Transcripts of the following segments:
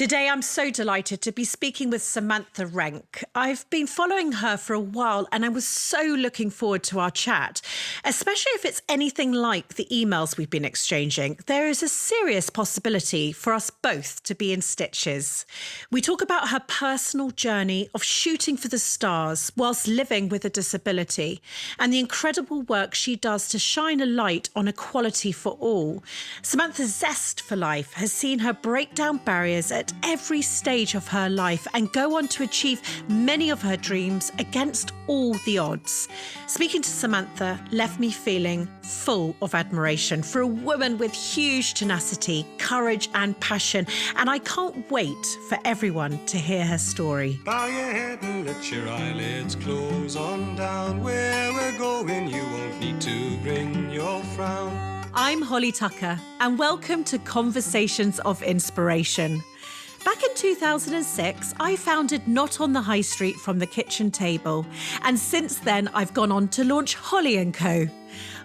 Today, I'm so delighted to be speaking with Samantha Renke. I've been following her for a while and I was so looking forward to our chat, especially if it's anything like the emails we've been exchanging. There is a serious possibility for us both to be in stitches. We talk about her personal journey of shooting for the stars whilst living with a disability and the incredible work she does to shine a light on equality for all. Samantha's zest for life has seen her break down barriers at every stage of her life and go on to achieve many of her dreams against all the odds. Speaking to Samantha left me feeling full of admiration for a woman with huge tenacity, courage and passion, and I can't wait for everyone to hear her story. Bow your head and let your eyelids close on down. Where we're going, you won't need to bring your frown. I'm Holly Tucker, and welcome to Conversations of Inspiration. Back in 2006, I founded Not on the High Street from the Kitchen Table, and since then I've gone on to launch Holly & Co.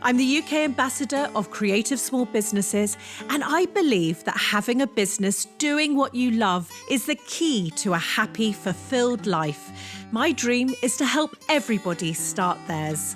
I'm the UK ambassador of creative small businesses, and I believe that having a business doing what you love is the key to a happy, fulfilled life. My dream is to help everybody start theirs.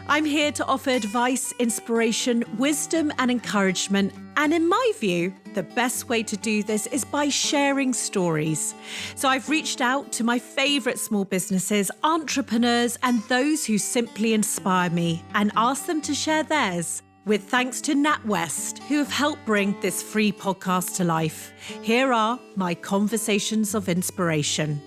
I'm here to offer advice, inspiration, wisdom and encouragement. And in my view, the best way to do this is by sharing stories. So I've reached out to my favourite small businesses, entrepreneurs and those who simply inspire me and asked them to share theirs. With thanks to NatWest, who have helped bring this free podcast to life. Here are my Conversations of Inspiration.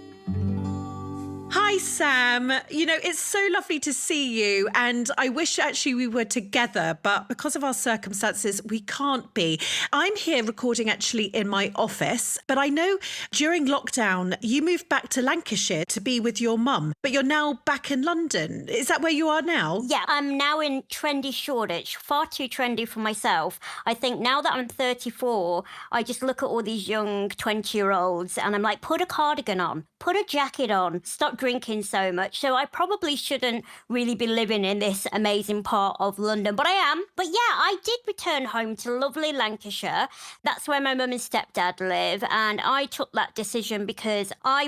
Hi, Sam. You know, it's so lovely to see you. And I wish actually we were together, but because of our circumstances, we can't be. I'm here recording actually in my office, but I know during lockdown, you moved back to Lancashire to be with your mum, but you're now back in London. Is that where you are now? Yeah, I'm now in trendy Shoreditch, far too trendy for myself. I think now that I'm 34, I just look at all these young 20-year-olds and I'm like, put a cardigan on, put a jacket on, stop drinking so much. So I probably shouldn't really be living in this amazing part of London, but I am. But yeah, I did return home to lovely Lancashire. That's where my mum and stepdad live. And I took that decision because I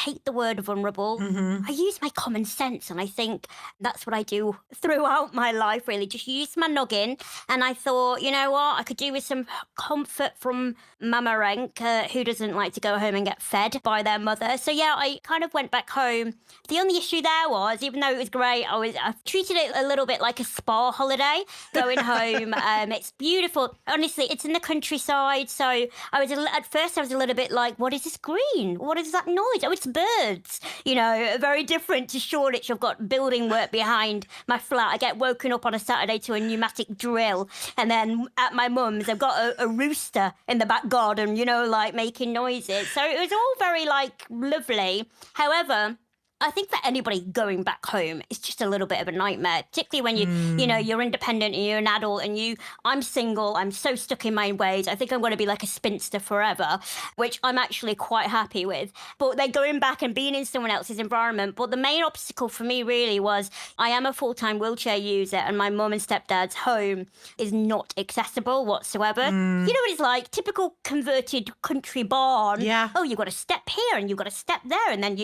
hate the word vulnerable. I use my common sense and I think that's what I do throughout my life, really. Just use my noggin. And I thought, you know what, I could do with some comfort from Mama Renke, who doesn't like to go home and get fed by their mother. So yeah, I kind of went back home. The only issue there was, even though it was great, I treated it a little bit like a spa holiday going home. It's beautiful. Honestly, it's in the countryside. So at first I was a little bit like, what is this green? What is that noise? Oh, it's birds. You know, very different to Shoreditch. I've got building work behind my flat. I get woken up on a Saturday to a pneumatic drill. And then at my mum's, I've got a rooster in the back garden, you know, like making noises. So it was all very like lovely. However, I think for anybody going back home, it's just a little bit of a nightmare, particularly when you're independent and you're an adult and I'm single. I'm so stuck in my ways. I think I'm going to be like a spinster forever, which I'm actually quite happy with. But they're going back and being in someone else's environment. But the main obstacle for me really was I am a full-time wheelchair user and my mum and stepdad's home is not accessible whatsoever. You know what it's like? Typical converted country barn. Yeah. Oh, you've got a step here and you've got a step there. And then,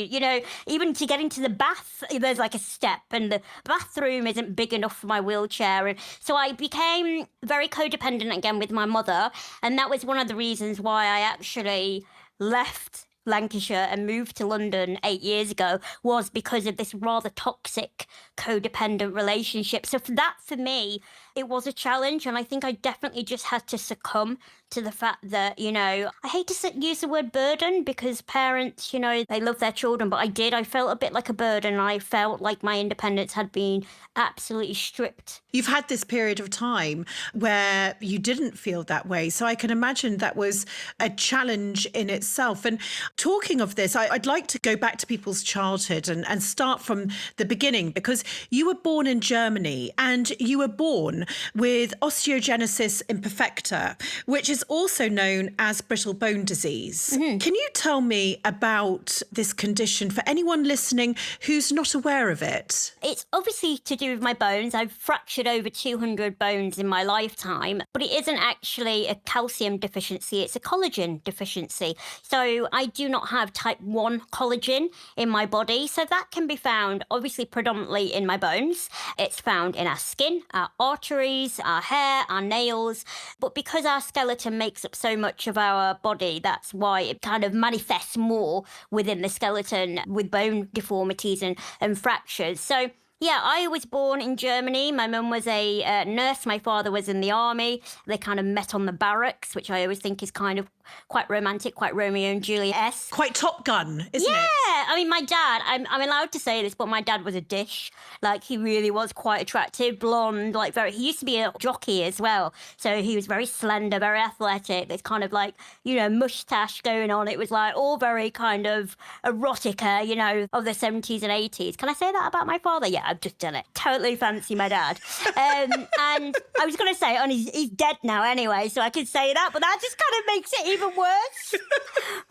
even to get into the bath, there's like a step and the bathroom isn't big enough for my wheelchair. And so I became very codependent again with my mother. And that was one of the reasons why I actually left Lancashire and moved to London 8 years ago, was because of this rather toxic codependent relationship. So for me, it was a challenge. And I think I definitely just had to succumb to the fact that, I hate to use the word burden because parents, they love their children, but I felt a bit like a burden. I felt like my independence had been absolutely stripped. You've had this period of time where you didn't feel that way. So I can imagine that was a challenge in itself. And talking of this, I'd like to go back to people's childhood and start from the beginning, because you were born in Germany and you were born with osteogenesis imperfecta, which is is also known as brittle bone disease. Mm-hmm. Can you tell me about this condition for anyone listening who's not aware of it? It's obviously to do with my bones. I've fractured over 200 bones in my lifetime, but it isn't actually a calcium deficiency, it's a collagen deficiency. So I do not have type 1 collagen in my body. So that can be found obviously predominantly in my bones. It's found in our skin, our arteries, our hair, our nails. But because our skeleton makes up so much of our body, that's why it kind of manifests more within the skeleton with bone deformities and fractures. So yeah, I was born in Germany. My mum was a nurse. My father was in the army. They kind of met on the barracks, which I always think is kind of quite romantic, quite Romeo and Juliet-esque. Quite Top Gun, isn't it? Yeah, I mean, my dad, I'm allowed to say this, but my dad was a dish. Like, he really was quite attractive, blonde, like he used to be a jockey as well. So he was very slender, very athletic. There's kind of like, mustache going on. It was like all very kind of erotica, of the 70s and 80s. Can I say that about my father? Yeah, I've just done it. Totally fancy my dad. And I was going to say, he's dead now anyway, so I can say that, but that just kind of makes it even worse.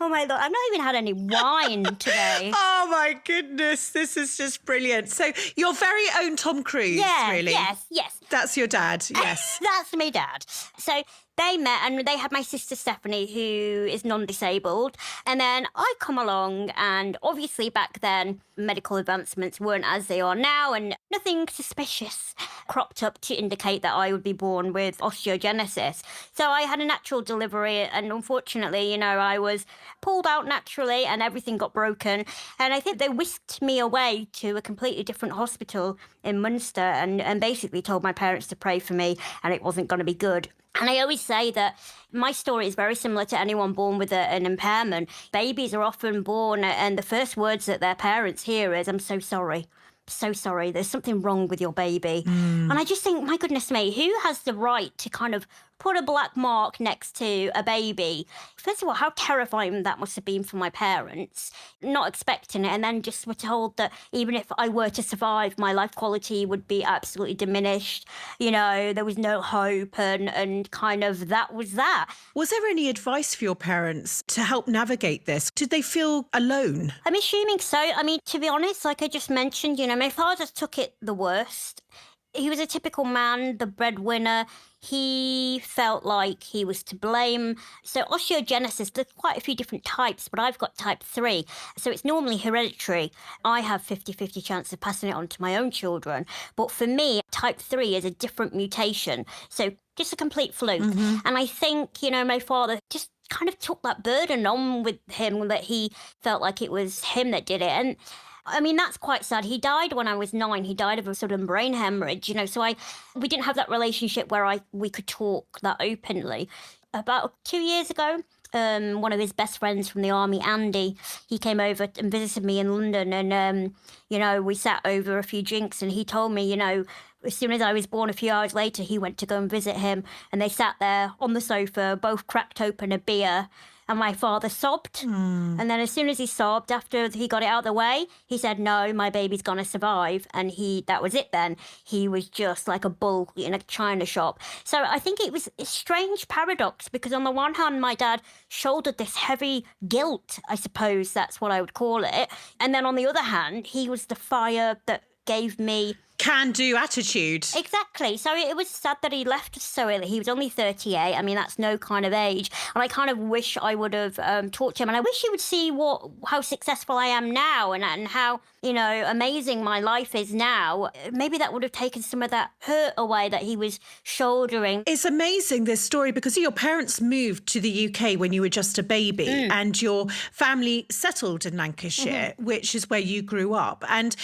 Oh my Lord, I've not even had any wine today. Oh my goodness, this is just brilliant. So your very own Tom Cruise, really? Yes. That's your dad, yes. That's my dad. So they met and they had my sister Stephanie, who is non-disabled. And then I come along, and obviously back then medical advancements weren't as they are now, and nothing suspicious cropped up to indicate that I would be born with osteogenesis. So I had a natural delivery, and unfortunately, I was pulled out naturally and everything got broken. And I think they whisked me away to a completely different hospital in Munster and basically told my parents to pray for me, and it wasn't going to be good. And I always say that my story is very similar to anyone born with an impairment. Babies are often born and the first words that their parents hear is, "I'm so sorry. So sorry, there's something wrong with your baby." And I just think, my goodness me, who has the right to kind of put a black mark next to a baby? First of all, how terrifying that must have been for my parents, not expecting it, and then just were told that even if I were to survive, my life quality would be absolutely diminished. There was no hope, and kind of that was that. Was there any advice for your parents to help navigate this? Did they feel alone? I'm assuming so. I mean, to be honest, like I just mentioned, my father took it the worst. He was a typical man, the breadwinner. He felt like he was to blame. So osteogenesis, there's quite a few different types, but I've got type 3. So it's normally hereditary. I have 50-50 chance of passing it on to my own children. But for me, type 3 is a different mutation. So just a complete fluke. And I think, my father just kind of took that burden on with him, that he felt like it was him that did it. And I mean, that's quite sad. He died when I was 9. He died of a sudden brain hemorrhage, so we didn't have that relationship where we could talk that openly. About 2 years ago, one of his best friends from the army, Andy, he came over and visited me in London, and, we sat over a few drinks, and he told me, as soon as I was born, a few hours later, he went to go and visit him, and they sat there on the sofa, both cracked open a beer, and my father sobbed. And then as soon as he sobbed, after he got it out of the way, he said, "No, my baby's going to survive." And that was it then. He was just like a bull in a china shop. So I think it was a strange paradox, because on the one hand, my dad shouldered this heavy guilt, I suppose that's what I would call it. And then on the other hand, he was the fire that gave me can-do attitude. Exactly. So it was sad that he left us so early. He was only 38. I mean, that's no kind of age. And I kind of wish I would have talked to him. And I wish he would see how successful I am now, and how, amazing my life is now. Maybe that would have taken some of that hurt away that he was shouldering. It's amazing, this story, because your parents moved to the UK when you were just a baby, and your family settled in Lancashire, which is where you grew up. And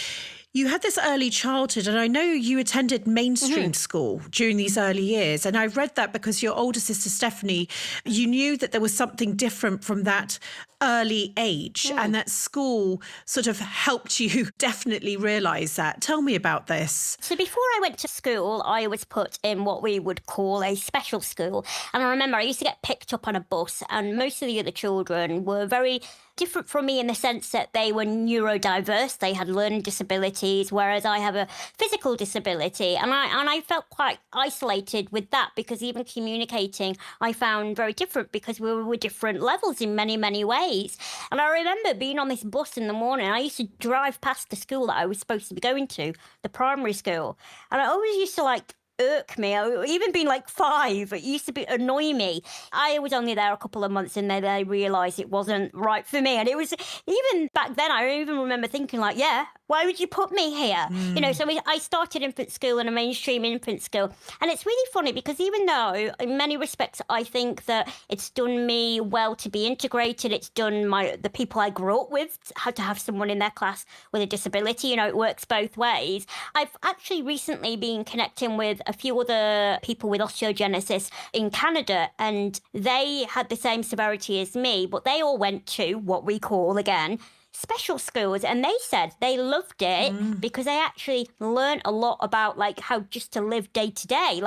you had this early childhood, and I know you attended mainstream school during these early years. And I read that because your older sister, Stephanie, you knew that there was something different from that early age and that school sort of helped you definitely realise that. Tell me about this. So before I went to school, I was put in what we would call a special school. And I remember I used to get picked up on a bus, and most of the other children were very different from me in the sense that they were neurodiverse. They had learning disabilities, whereas I have a physical disability. And I felt quite isolated with that, because even communicating I found very different, because we were different levels in many, many ways. And I remember being on this bus in the morning. I used to drive past the school that I was supposed to be going to, the primary school. And I always used to irk me, even being 5, it used to annoy me. I was only there a couple of months, and then they realised it wasn't right for me. And it was, even back then, I even remember thinking yeah, why would you put me here? So I started infant school in a mainstream infant school. And it's really funny, because even though in many respects I think that it's done me well to be integrated, it's done the people I grew up with had to have someone in their class with a disability, it works both ways. I've actually recently been connecting with a few other people with osteogenesis in Canada, and they had the same severity as me, but they all went to what we call, again, special schools, and they said they loved it because they actually learned a lot about how just to live day to day,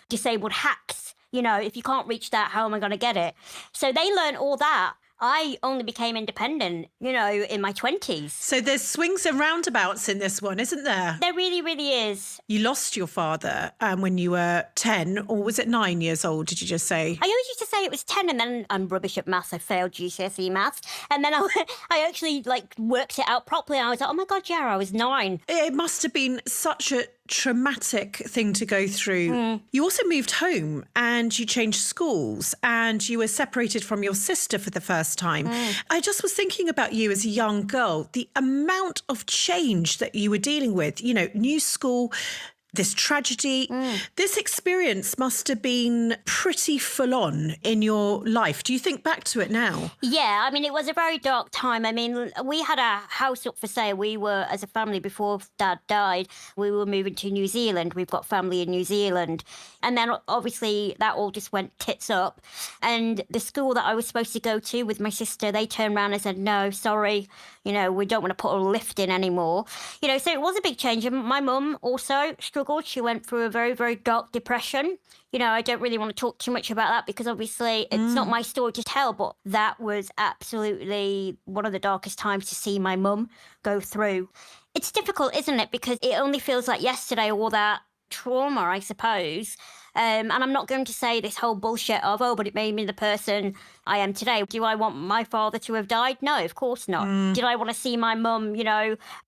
disabled hacks. If you can't reach that, how am I going to get it? So they learned all that. I only became independent, in my 20s. So there's swings and roundabouts in this one, isn't there? There really, really is. You lost your father when you were 10, or was it 9 years old, did you just say? I always used to say it was 10, and then I'm rubbish at maths. I failed GCSE maths. And then I actually worked it out properly. I was like, oh my God, yeah, I was 9. It must have been such a traumatic thing to go through. You also moved home, and you changed schools, and you were separated from your sister for the first time. I just was thinking about you as a young girl, the amount of change that you were dealing with, new school, this tragedy. This experience must have been pretty full on in your life. Do you think back to it now? Yeah, it was a very dark time. We had a house up for sale. We were, as a family, before Dad died, we were moving to New Zealand. We've got family in New Zealand. And then obviously that all just went tits up. And the school that I was supposed to go to with my sister, they turned around and said, no, sorry, we don't want to put a lift in anymore. So it was a big change. And my mum also struggled. She went through a very, very dark depression. I don't really want to talk too much about that, because obviously it's not my story to tell, but that was absolutely one of the darkest times to see my mum go through. It's difficult, isn't it? Because it only feels like yesterday, all that trauma, I suppose. And I'm not going to say this whole bullshit of, but it made me the person I am today. Do I want my father to have died? No, of course not. Did I want to see my mum,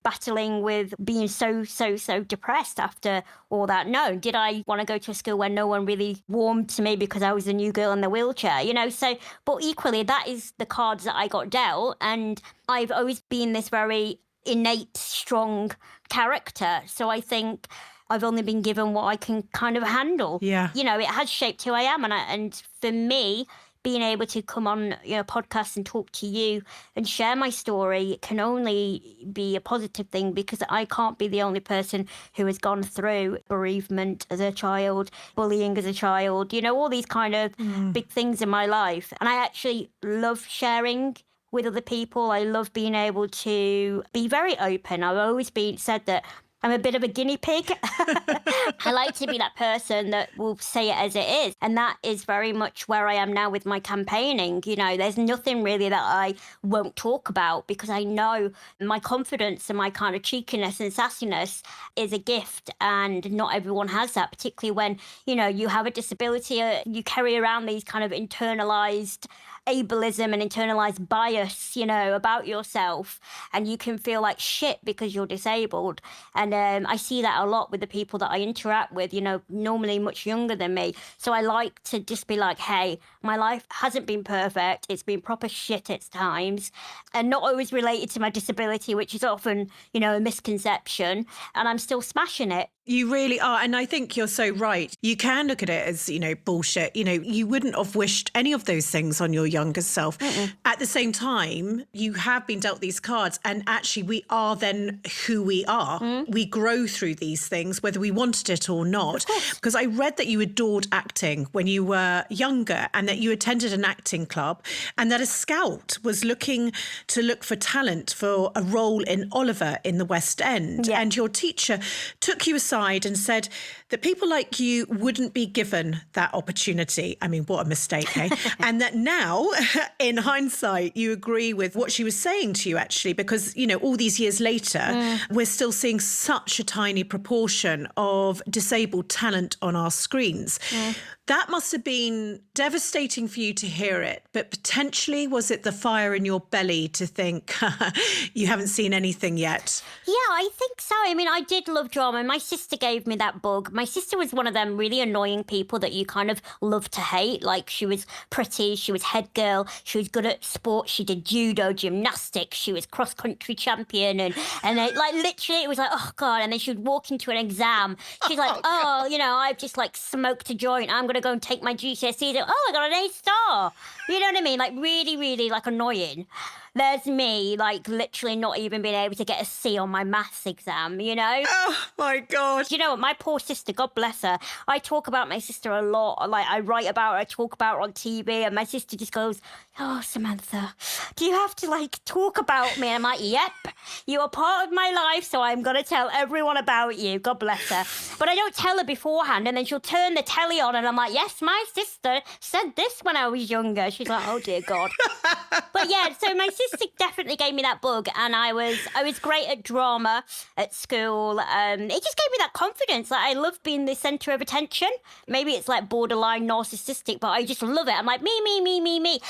battling with being so depressed after all that? No. Did I want to go to a school where no one really warmed to me because I was a new girl in the wheelchair? But equally, that is the cards that I got dealt. And I've always been this very innate, strong character. So I think I've only been given what I can kind of handle. Yeah. It has shaped who I am. And for me, being able to come on a podcast and talk to you and share my story can only be a positive thing, because I can't be the only person who has gone through bereavement as a child, bullying as a child, all these kind of big things in my life. And I actually love sharing with other people. I love being able to be very open. I've always said that I'm a bit of a guinea pig. I like to be that person that will say it as it is. And that is very much where I am now with my campaigning. There's nothing really that I won't talk about, because I know my confidence and my kind of cheekiness and sassiness is a gift. And not everyone has that, particularly when, you have a disability, you carry around these kind of internalized ableism and internalized bias, about yourself, and you can feel like shit because you're disabled. And I see that a lot with the people that I interact with, normally much younger than me. So I like to just be like, hey, my life hasn't been perfect. It's been proper shit at times, and not always related to my disability, which is often, a misconception. And I'm still smashing it. You really are. And I think you're so right. You can look at it as, bullshit. You wouldn't have wished any of those things on your younger self. At the same time, you have been dealt these cards, and actually we are then who we are. We grow through these things, whether we wanted it or not. Because I read that you adored acting when you were younger, and that you attended an acting club, and that a scout was looking for talent for a role in Oliver in the West End. Yeah. And your teacher took you aside and said that people like you wouldn't be given that opportunity. I mean, what a mistake, eh? And that now, in hindsight, you agree with what she was saying to you, actually, because, you know, all these years later, we're still seeing such a tiny proportion of disabled talent on our screens. That must have been devastating for you to hear it, but potentially was it the fire in your belly to think you haven't seen anything yet? Yeah, I think so. I mean, I did love drama. My sister gave me that bug. My sister was one of them really annoying people that you kind of love to hate. Like, she was pretty, she was head girl, she was good at sports, she did judo, gymnastics, she was cross-country champion, and it, like, literally it was like, oh God, and then she would walk into an exam. She's like, you know, I've just like smoked a joint, I'm going to go and take my GCSEs. Oh, I got an A star. You know what I mean? Like, really, really, like, annoying. There's me, like, literally not even being able to get a C on my maths exam, you know? Oh, my God. You know what? My poor sister, God bless her, I talk about my sister a lot. Like, I write about her, I talk about her on TV, and my sister just goes, oh, Samantha, do you have to, like, talk about me? And I'm like, yep, you are part of my life, so I'm going to tell everyone about you. God bless her. But I don't tell her beforehand, and then she'll turn the telly on, and I'm like, yes, my sister said this when I was younger. She's like, oh, dear God. But yeah, so my sister definitely gave me that bug, and I was great at drama at school. It just gave me that confidence. Like, I love being the centre of attention. Maybe it's like borderline narcissistic, but I just love it. I'm like, me.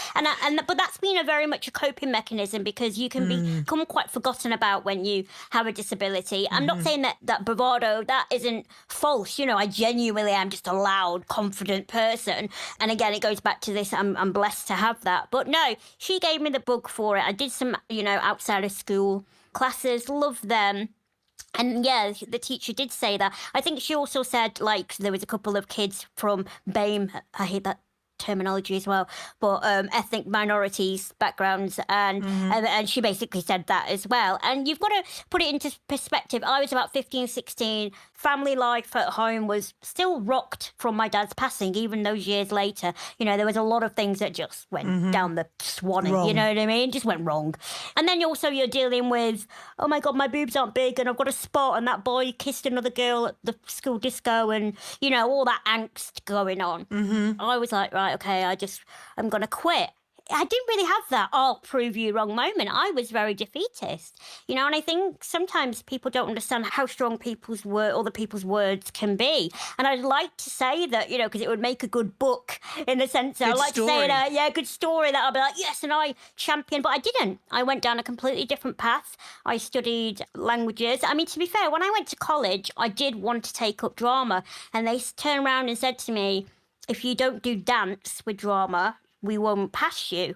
But that's been a very much a coping mechanism, because you can become quite forgotten about when you have a disability. I'm not saying that bravado, that isn't false. You know, I genuinely am just a loud, confident person. And again, it goes back to this, I'm blessed to have that. But no, she gave me the bug for it. I did some, you know, outside of school classes, loved them. And yeah, the teacher did say that. I think she also said, like, there was a couple of kids from BAME, I hate that terminology as well, but ethnic minorities backgrounds, and she basically said that as well. And you've got to put it into perspective. I was about 15, 16. Family life at home was still rocked from my dad's passing, even those years later. You know, there was a lot of things that just went down the swanning, Wrong. you know what I mean? Just went wrong. And then you're dealing with, oh my God, my boobs aren't big, and I've got a spot, and that boy kissed another girl at the school disco, and, you know, all that angst going on. I was like, right, okay, I'm going to quit. I didn't really have that I'll prove you wrong moment. I was very defeatist, you know, and I think sometimes people don't understand how strong other people's words can be. And I'd like to say that, you know, because it would make a good book in the sense that I'd like to say that, yeah, good story that I'll be like, yes, and I champion, but I didn't. I went down a completely different path. I studied languages. I mean, to be fair, when I went to college, I did want to take up drama, and they turned around and said to me, if you don't do dance with drama, we won't pass you.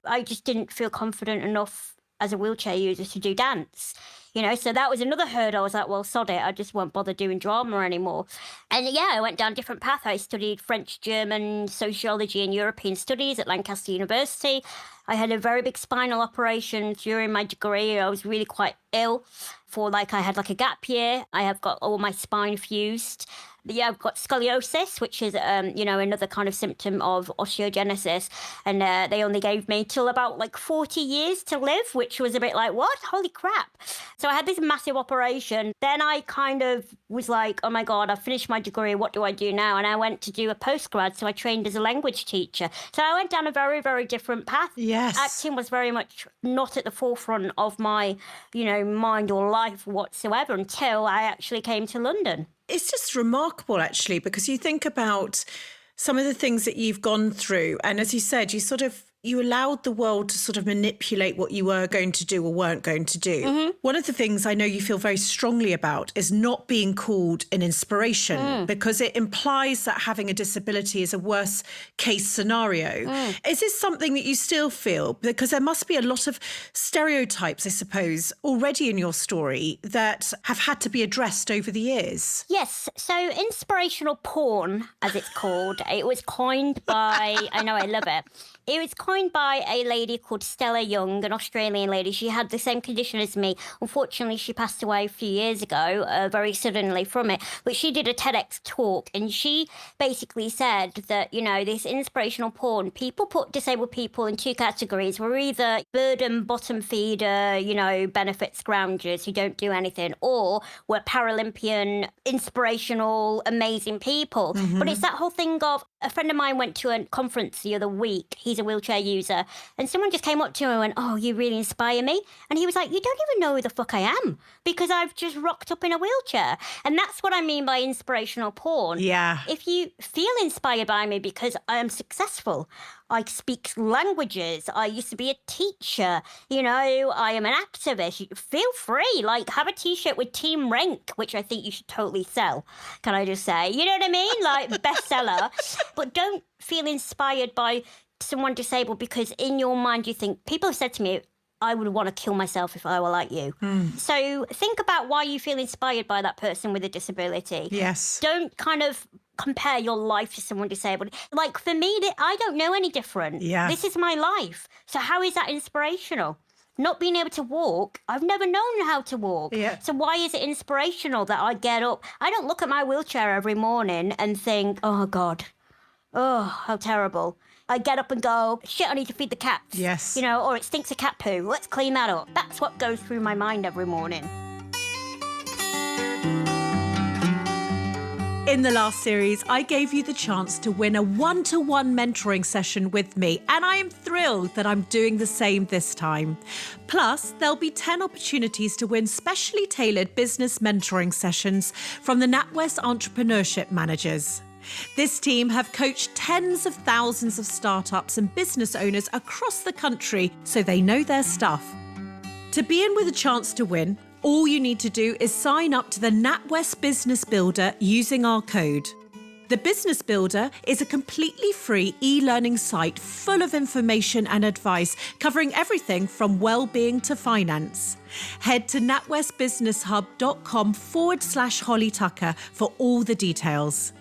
I just didn't feel confident enough as a wheelchair user to do dance, you know, so that was another hurdle. I was like, well, sod it, I just won't bother doing drama anymore. And yeah, I went down a different path. I studied French, German, sociology and European studies at Lancaster University. I had a very big spinal operation during my degree. I was really quite ill I had like a gap year. I have got all my spine fused. Yeah, I've got scoliosis, which is, you know, another kind of symptom of osteogenesis. And they only gave me till about like 40 years to live, which was a bit like, what? Holy crap. So I had this massive operation. Then I kind of was like, oh my God, I've finished my degree. What do I do now? And I went to do a postgrad. So I trained as a language teacher. So I went down a very, very different path. Yes. Acting was very much not at the forefront of my, you know, mind or life whatsoever until I actually came to London. It's just remarkable, actually, because you think about some of the things that you've gone through. And as you said, you allowed the world to sort of manipulate what you were going to do or weren't going to do. One of the things I know you feel very strongly about is not being called an inspiration, because it implies that having a disability is a worst case scenario. Is this something that you still feel? Because there must be a lot of stereotypes, I suppose, already in your story that have had to be addressed over the years. Yes. So inspirational porn, as it's called, it was coined by, I know, I love it. It was coined by a lady called Stella Young, an Australian lady. She had the same condition as me. Unfortunately, she passed away a few years ago, very suddenly from it. But she did a TEDx talk, and she basically said that, you know, this inspirational porn, people put disabled people in two categories. We're either burden bottom feeder, you know, benefit scroungers who don't do anything, or we're Paralympian, inspirational, amazing people. But it's that whole thing of, a friend of mine went to a conference the other week. He's a wheelchair user. And someone just came up to him and went, "Oh, you really inspire me." And he was like, "You don't even know who the fuck I am, because I've just rocked up in a wheelchair." And that's what I mean by inspirational porn. Yeah. If you feel inspired by me because I am successful, I speak languages, I used to be a teacher, you know, I am an activist, feel free. Like, have a t-shirt with Team Renke, which I think you should totally sell. Can I just say? You know what I mean? Like, bestseller. But don't feel inspired by someone disabled, because in your mind you think, people have said to me, "I would want to kill myself if I were like you." So think about why you feel inspired by that person with a disability. Yes. Don't kind of compare your life to someone disabled. Like, for me, I don't know any different. Yeah. This is my life. So how is that inspirational? Not being able to walk, I've never known how to walk. Yeah. So why is it inspirational that I get up? I don't look at my wheelchair every morning and think, "Oh, God, oh, how terrible." I get up and go, "Shit, I need to feed the cats." Yes. You know, or it stinks of cat poo. Let's clean that up. That's what goes through my mind every morning. In the last series, I gave you the chance to win a one-to-one mentoring session with me, and I am thrilled that I'm doing the same this time. Plus, there'll be 10 opportunities to win specially tailored business mentoring sessions from the NatWest Entrepreneurship Managers. This team have coached tens of thousands of startups and business owners across the country, so they know their stuff. To be in with a chance to win, all you need to do is sign up to the NatWest Business Builder using our code. The Business Builder is a completely free e-learning site full of information and advice covering everything from well-being to finance. Head to natwestbusinesshub.com/Holly Tucker for all the details.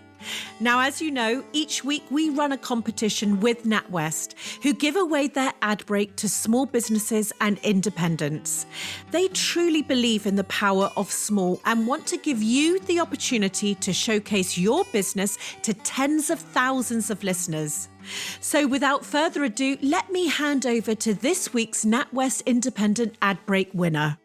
Now, as you know, each week we run a competition with NatWest, who give away their ad break to small businesses and independents. They truly believe in the power of small and want to give you the opportunity to showcase your business to tens of thousands of listeners. So without further ado, let me hand over to this week's NatWest Independent ad break winner.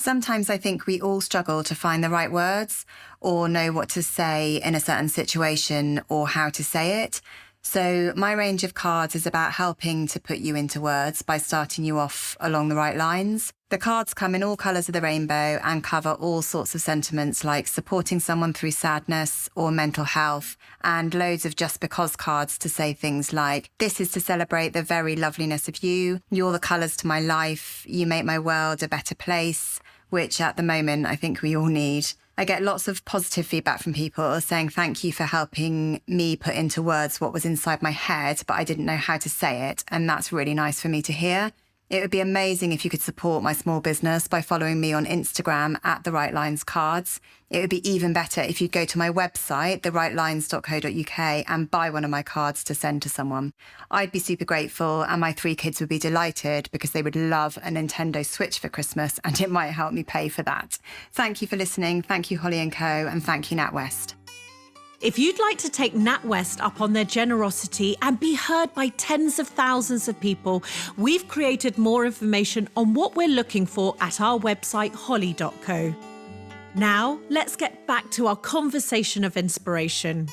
Sometimes I think we all struggle to find the right words or know what to say in a certain situation or how to say it. So my range of cards is about helping to put you into words by starting you off along the right lines. The cards come in all colours of the rainbow and cover all sorts of sentiments like supporting someone through sadness or mental health, and loads of just because cards to say things like, "This is to celebrate the very loveliness of you. You're the colours to my life. You make my world a better place," which at the moment I think we all need. I get lots of positive feedback from people saying thank you for helping me put into words what was inside my head, but I didn't know how to say it. And that's really nice for me to hear. It would be amazing if you could support my small business by following me on Instagram at The Right Lines Cards. It would be even better if you'd go to my website, therightlines.co.uk, and buy one of my cards to send to someone. I'd be super grateful, and my 3 kids would be delighted because they would love a Nintendo Switch for Christmas, and it might help me pay for that. Thank you for listening. Thank you, Holly & Co, and thank you, NatWest. If you'd like to take NatWest up on their generosity and be heard by tens of thousands of people, we've created more information on what we're looking for at our website, holly.co. Now, let's get back to our conversation of inspiration.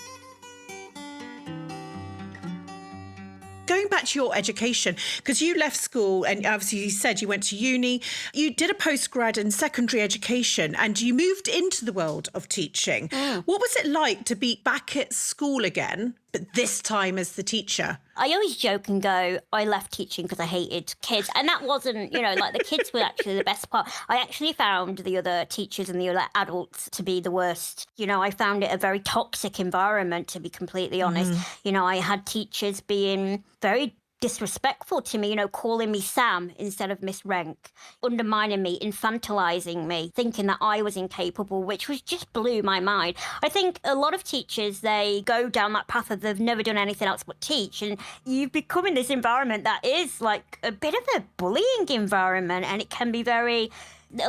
Going back to your education, because you left school and obviously you said you went to uni, you did a postgrad in secondary education and you moved into the world of teaching. What was it like to be back at school again, but this time as the teacher? I always joke and go, I left teaching because I hated kids. And that wasn't, you know, like the kids were actually the best part. I actually found the other teachers and the other adults to be the worst. You know, I found it a very toxic environment, to be completely honest. You know, I had teachers being very disrespectful to me, calling me Sam instead of Miss Renke, undermining me, infantilizing me, thinking that I was incapable, which was just blew my mind. I think a lot of teachers, they go down that path of they've never done anything else but teach, and you become in this environment that is like a bit of a bullying environment, and it can be a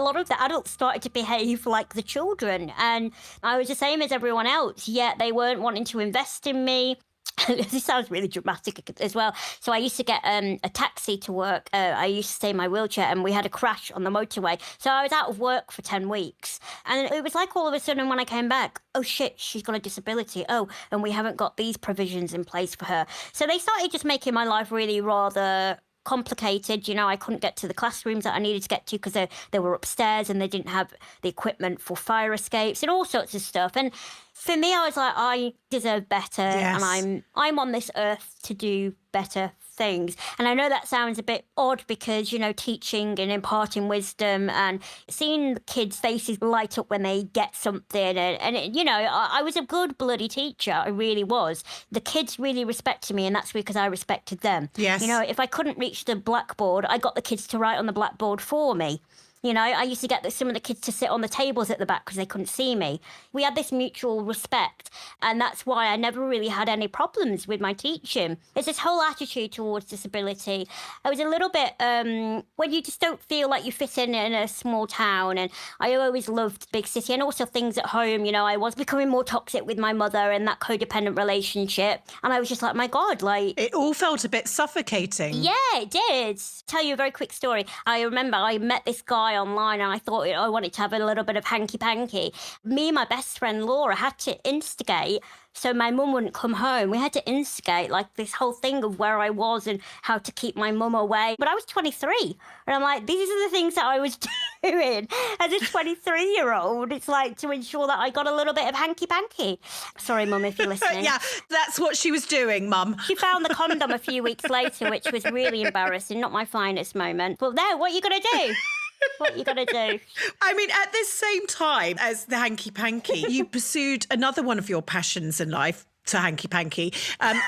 lot of the adults started to behave like the children, and I was the same as everyone else, yet they weren't wanting to invest in me. This sounds really dramatic as well. So I used to get a taxi to work. I used to stay in my wheelchair, and we had a crash on the motorway. So I was out of work for 10 weeks. And it was like all of a sudden when I came back, oh shit, she's got a disability. Oh, and we haven't got these provisions in place for her. So they started just making my life really rather complicated. I couldn't get to the classrooms that I needed to get to because they were upstairs and they didn't have the equipment for fire escapes and all sorts of stuff. And for me, I was like, I deserve better, Yes. and I'm on this earth to do better things. And I know that sounds a bit odd because, teaching and imparting wisdom and seeing the kids' faces light up when they get something. I was a good bloody teacher. I really was. The kids really respected me, and that's because I respected them. Yes. If I couldn't reach the blackboard, I got the kids to write on the blackboard for me. I used to get some of the kids to sit on the tables at the back because they couldn't see me. We had this mutual respect, and that's why I never really had any problems with my teaching. It's this whole attitude towards disability. I was a little bit, when you just don't feel like you fit in a small town, and I always loved big city, and also things at home. I was becoming more toxic with my mother and that codependent relationship, and I was just like, my God, It all felt a bit suffocating. Yeah, it did. Tell you a very quick story. I remember I met this guy online, and I thought I wanted to have a little bit of hanky-panky. Me and my best friend Laura had to instigate so my mum wouldn't come home. We had to instigate like this whole thing of where I was and how to keep my mum away. But I was 23, and I'm like, these are the things that I was doing as a 23-year-old. It's like to ensure that I got a little bit of hanky-panky. Sorry, Mum, if you're listening. Yeah, that's what she was doing, Mum. She found the condom a few weeks later, which was really embarrassing, not my finest moment. But there, what are you going to do? What are you going to do? I mean, at this same time as the hanky-panky, you pursued another one of your passions in life, to hanky-panky,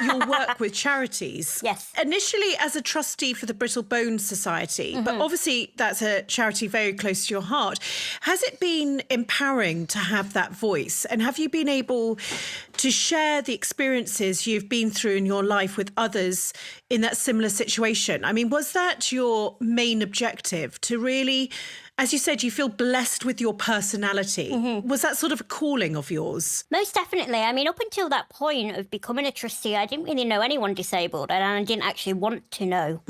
your work with charities. Yes. Initially as a trustee for the Brittle Bone Society, but obviously that's a charity very close to your heart. Has it been empowering to have that voice? And have you been able to share the experiences you've been through in your life with others in that similar situation? I mean, was that your main objective, to really, as you said, you feel blessed with your personality? Was that sort of a calling of yours? Most definitely. I mean, up until that point of becoming a trustee, I didn't really know anyone disabled, and I didn't actually want to know.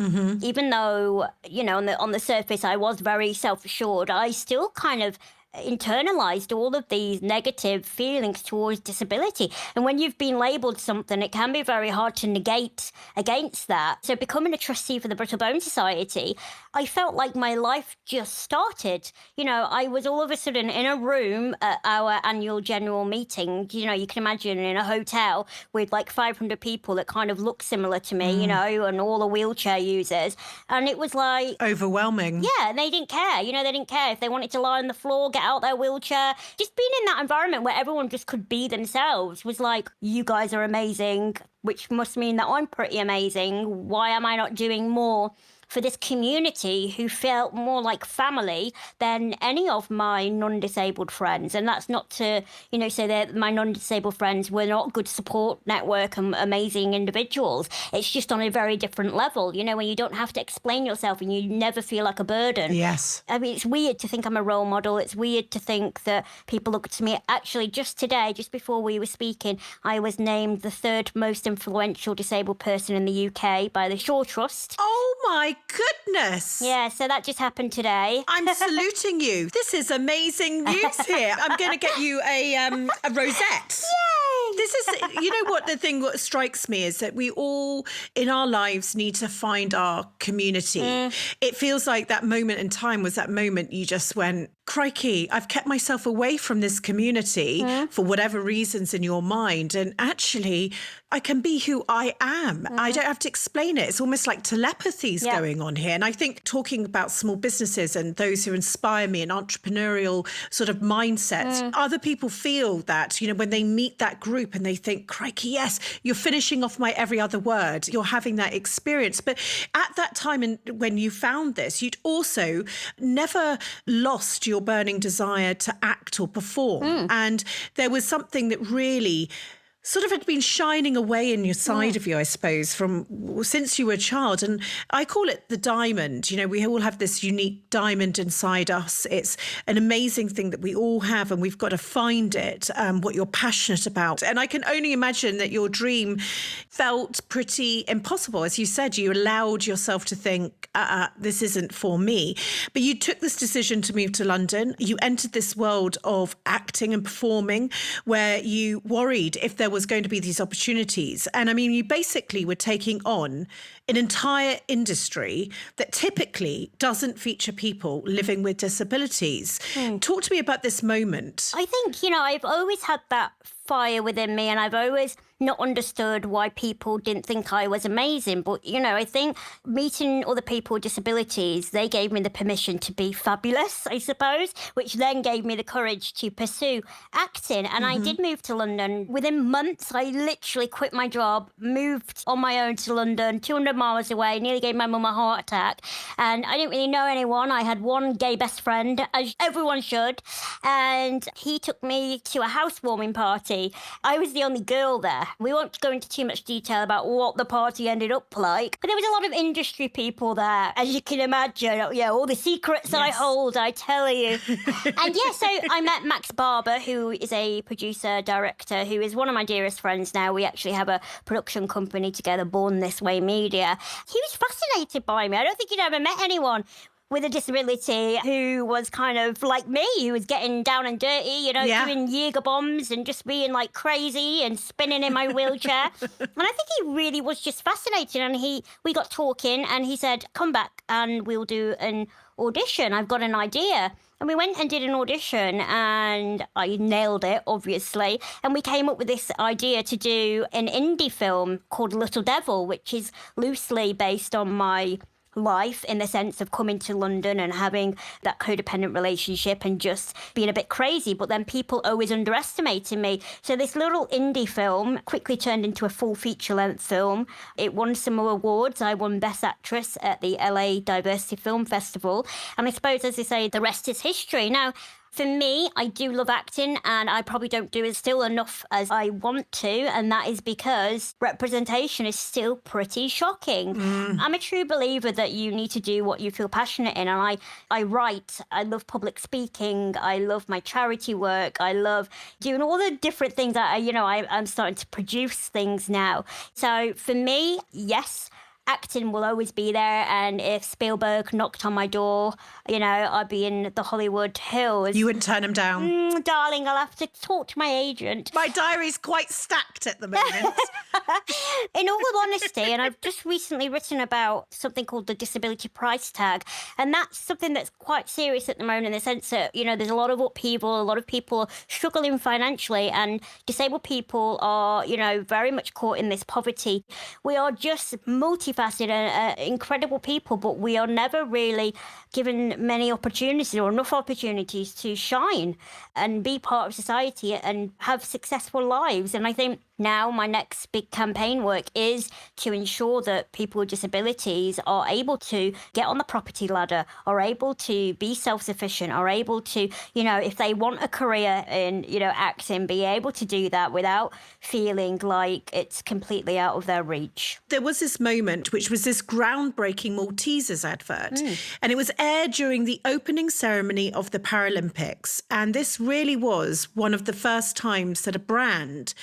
Even though, on the surface, I was very self-assured, I still kind of internalized all of these negative feelings towards disability. And when you've been labelled something, it can be very hard to negate against that. So becoming a trustee for the Brittle Bone Society, I felt like my life just started. I was all of a sudden in a room at our annual general meeting. You can imagine in a hotel with like 500 people that kind of look similar to me, and all the wheelchair users. And it was like... Overwhelming. Yeah, and they didn't care. They didn't care if they wanted to lie on the floor, get out their wheelchair. Just being in that environment where everyone just could be themselves was like, you guys are amazing, which must mean that I'm pretty amazing. Why am I not doing more for this community who felt more like family than any of my non-disabled friends? And that's not to, say that my non-disabled friends were not good support network and amazing individuals. It's just on a very different level, when you don't have to explain yourself and you never feel like a burden. Yes. I mean, it's weird to think I'm a role model. It's weird to think that people look to me. Actually, just today, just before we were speaking, I was named the 3rd most influential disabled person in the UK by the Shaw Trust. Oh, my goodness. Yeah, so that just happened today. I'm saluting you. This is amazing news here. I'm going to get you a rosette. Yay! This is, what the thing that strikes me is that we all in our lives need to find our community. It feels like that moment in time was that moment you just went, crikey, I've kept myself away from this community for whatever reasons in your mind. And actually, I can be who I am. I don't have to explain it. It's almost like telepathy's going on here. And I think talking about small businesses and those who inspire me, an entrepreneurial sort of mindset, other people feel that, when they meet that group and they think, crikey, yes, you're finishing off my every other word. You're having that experience. But at that time, and when you found this, you'd also never lost your burning desire to act or perform. And there was something that really sort of had been shining away in your side of you, I suppose, from since you were a child. And I call it the diamond. We all have this unique diamond inside us. It's an amazing thing that we all have, and we've got to find it, what you're passionate about. And I can only imagine that your dream felt pretty impossible. As you said, you allowed yourself to think, this isn't for me. But you took this decision to move to London. You entered this world of acting and performing where you worried if there was going to be these opportunities. And I mean, you basically were taking on an entire industry that typically doesn't feature people living with disabilities. Talk to me about this moment. I think, I've always had that fire within me, and I've always not understood why people didn't think I was amazing. But, I think meeting other people with disabilities, they gave me the permission to be fabulous, I suppose, which then gave me the courage to pursue acting. And I did move to London. Within months, I literally quit my job, moved on my own to London, 200 miles away, nearly gave my mum a heart attack. And I didn't really know anyone. I had one gay best friend, as everyone should. And he took me to a housewarming party. I was the only girl there. We won't go into too much detail about what the party ended up like, but there was a lot of industry people there, as you can imagine. All the secrets that I hold, I tell you. And so I met Max Barber, who is a producer, director, who is one of my dearest friends now. We actually have a production company together, Born This Way Media. He was fascinated by me. I don't think he'd ever met anyone with a disability who was kind of like me, who was getting down and dirty, doing Jaeger bombs and just being like crazy and spinning in my wheelchair. And I think he really was just fascinated. And we got talking and he said, come back and we'll do an audition. I've got an idea. And we went and did an audition and I nailed it, obviously. And we came up with this idea to do an indie film called Little Devil, which is loosely based on my life in the sense of coming to London and having that codependent relationship and just being a bit crazy, but then people always underestimating me. So this little indie film quickly turned into a full feature-length film. It won some awards. I won Best Actress at the LA Diversity Film Festival. And I suppose, as I say, the rest is history. Now, for me, I do love acting and I probably don't do it still enough as I want to. And that is because representation is still pretty shocking. I'm a true believer that you need to do what you feel passionate in. And I write, I love public speaking, I love my charity work, I love doing all the different things that I'm starting to produce things now. So for me, yes, acting will always be there. And if Spielberg knocked on my door, I'd be in the Hollywood Hills. You wouldn't turn him down? Darling, I'll have to talk to my agent. My diary's quite stacked at the moment. In all honesty, and I've just recently written about something called the disability price tag. And that's something that's quite serious at the moment in the sense that, there's a lot of upheaval, a lot of people struggling financially, and disabled people are, very much caught in this poverty. We are just multifaceted and incredible people, but we are never really given many opportunities or enough opportunities to shine and be part of society and have successful lives. And I think now my next big campaign work is to ensure that people with disabilities are able to get on the property ladder, are able to be self-sufficient, are able to, if they want a career in, acting, be able to do that without feeling like it's completely out of their reach. There was this moment, which was this groundbreaking Maltesers advert, and it was aired during the opening ceremony of the Paralympics. And this really was one of the first times that a brand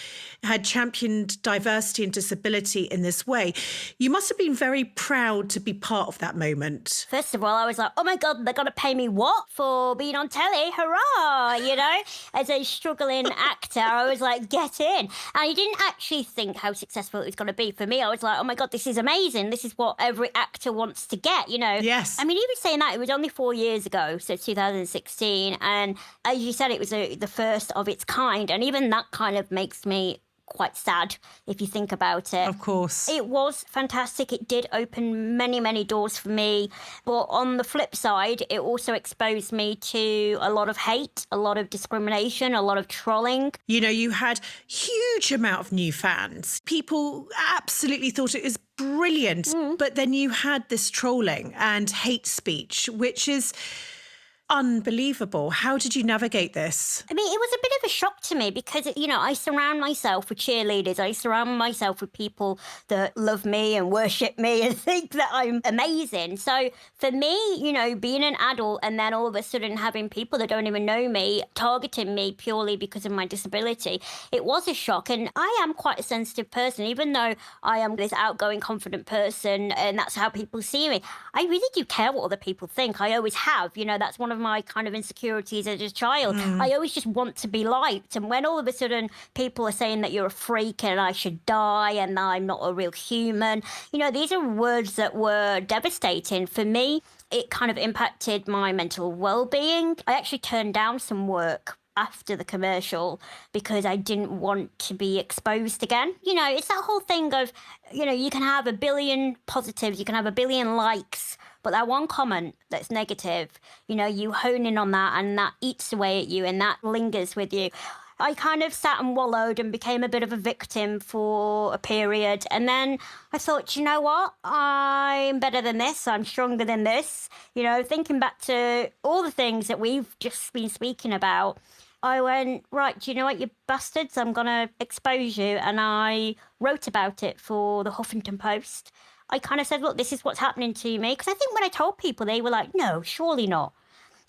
had championed diversity and disability in this way. You must have been very proud to be part of that moment. First of all, I was like, oh my God, they're going to pay me what for being on telly? Hurrah! You know, as a struggling actor, I was like, get in. And I didn't actually think how successful it was going to be. For me, I was like, oh my God, this is amazing. This is what every actor wants to get, you know. Yes. I mean, even saying that, it was only 4 years ago, so 2016. And as you said, it was the first of its kind. And even that kind of makes me quite sad if you think about it. Of course. It was fantastic. It did open many, many doors for me. But on the flip side, it also exposed me to a lot of hate, a lot of discrimination, a lot of trolling. You know, you had huge amount of new fans. People absolutely thought it was brilliant. But then you had this trolling and hate speech, which is unbelievable. How did you navigate this? I mean, it was a bit of a shock to me because, you know, I surround myself with cheerleaders. I surround myself with people that love me and worship me and think that I'm amazing. So for me, you know, being an adult and then all of a sudden having people that don't even know me targeting me purely because of my disability, it was a shock. And I am quite a sensitive person, even though I am this outgoing, confident person and that's how people see me. I really do care what other people think. I always have. You know, that's one of my kind of insecurities as a child. I always just want to be liked. And when all of a sudden people are saying that you're a freak and I should die and I'm not a real human, you know, these are words that were devastating for me. It kind of impacted my mental well-being. I actually turned down some work after the commercial because I didn't want to be exposed again. You know, it's that whole thing of, you know, you can have 1 billion positives, you can have 1 billion likes, but that one comment that's negative, you know, you hone in on that and that eats away at you and that lingers with you. I kind of sat and wallowed and became a bit of a victim for a period. And then I thought, you know what? I'm better than this. I'm stronger than this. You know, thinking back to all the things that we've just been speaking about, I went, right, do you know what, you bastards? I'm going to expose you. And I wrote about it for the Huffington Post. I kind of said, look, this is what's happening to me. Because I think when I told people, they were like, no, surely not.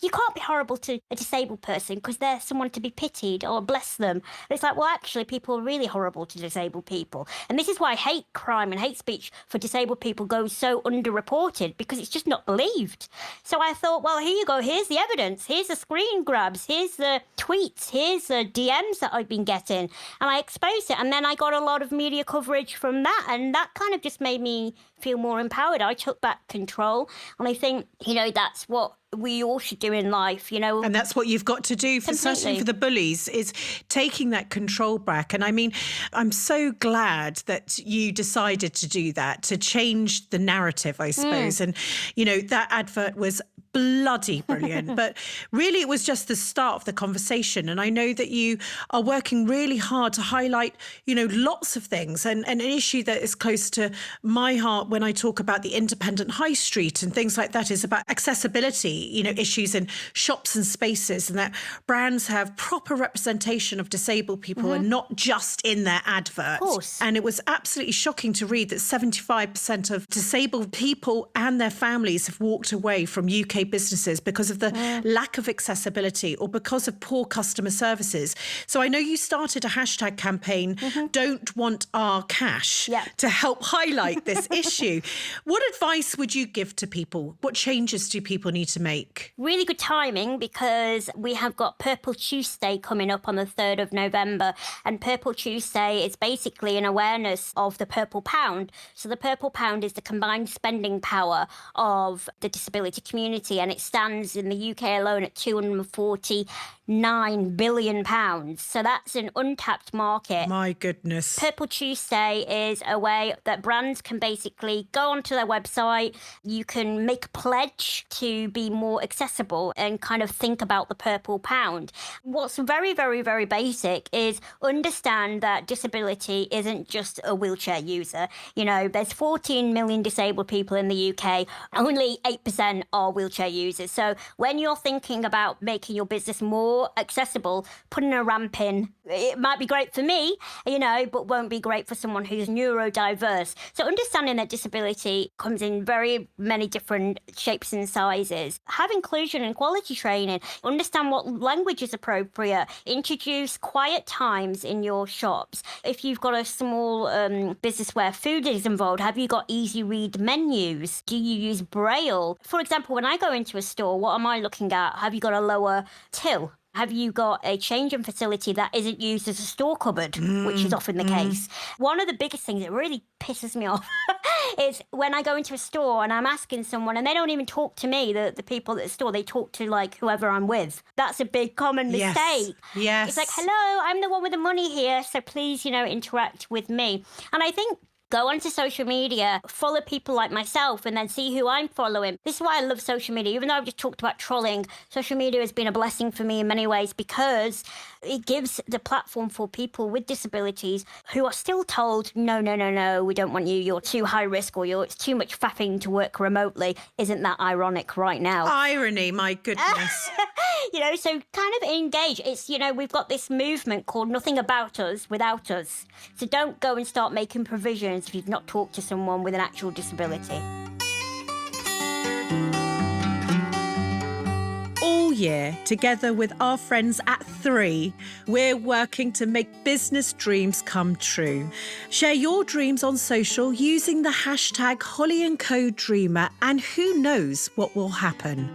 You can't be horrible to a disabled person because they're someone to be pitied or bless them. And it's like, well, actually, people are really horrible to disabled people. And this is why hate crime and hate speech for disabled people goes so underreported because it's just not believed. So I thought, well, here you go. Here's the evidence. Here's the screen grabs. Here's the tweets. Here's the DMs that I've been getting. And I exposed it. And then I got a lot of media coverage from that. And that kind of just made me feel more empowered. I took back control. And I think, you know, that's what we all should do in life, you know. And that's what you've got to do, for certainly for the bullies, is taking that control back. And I mean, I'm so glad that you decided to do that, to change the narrative, I suppose. And, you know, that advert was bloody brilliant. But really, it was just the start of the conversation. And I know that you are working really hard to highlight, you know, lots of things. And an issue that is close to my heart when I talk about the independent high street and things like that is about accessibility, you know, issues in shops and spaces, and that brands have proper representation of disabled people and not just in their adverts. Of course. And it was absolutely shocking to read that 75% of disabled people and their families have walked away from UK businesses because of the lack of accessibility or because of poor customer services. So I know you started a hashtag campaign, Don't Want Our Cash, to help highlight this issue. What advice would you give to people? What changes do people need to make? Really good timing because we have got Purple Tuesday coming up on the 3rd of November. And Purple Tuesday is basically an awareness of the Purple Pound. So the Purple Pound is the combined spending power of the disability community, and it stands in the UK alone at £249 billion. So that's an untapped market. My goodness. Purple Tuesday is a way that brands can basically go onto their website. You can make a pledge to be more accessible and kind of think about the Purple Pound. What's very, very, very basic is understand that disability isn't just a wheelchair user. You know, there's 14 million disabled people in the UK. Only 8% are wheelchair users. So when you're thinking about making your business more more accessible, putting a ramp in. It might be great for me, but won't be great for someone who's neurodiverse. So understanding that disability comes in very many different shapes and sizes. Have inclusion and quality training. Understand what language is appropriate. Introduce quiet times in your shops. If you've got a small business where food is involved, have you got easy read menus? Do you use Braille? For example, when I go into a store, what am I looking at? Have you got a lower till? Have you got a changing facility that isn't used as a store cupboard, which is often the case? One of the biggest things that really pisses me off is when I go into a store and I'm asking someone and they don't even talk to me, the people at the store, they talk to like whoever I'm with. That's a big common mistake. Yes. It's like, hello, I'm the one with the money here, so please, interact with me. And I think go onto social media, follow people like myself, and then see who I'm following. This is why I love social media. Even though I've just talked about trolling, social media has been a blessing for me in many ways because it gives the platform for people with disabilities who are still told, no, we don't want you, you're too high risk, or it's too much faffing to work remotely. Isn't that ironic right now? Irony, my goodness. So kind of engage. It's, we've got this movement called Nothing About Us Without Us. So don't go and start making provisions if you've not talked to someone with an actual disability. All year, together with our friends at 3, we're working to make business dreams come true. Share your dreams on social using the hashtag #HollyandCoDreamer, and who knows what will happen.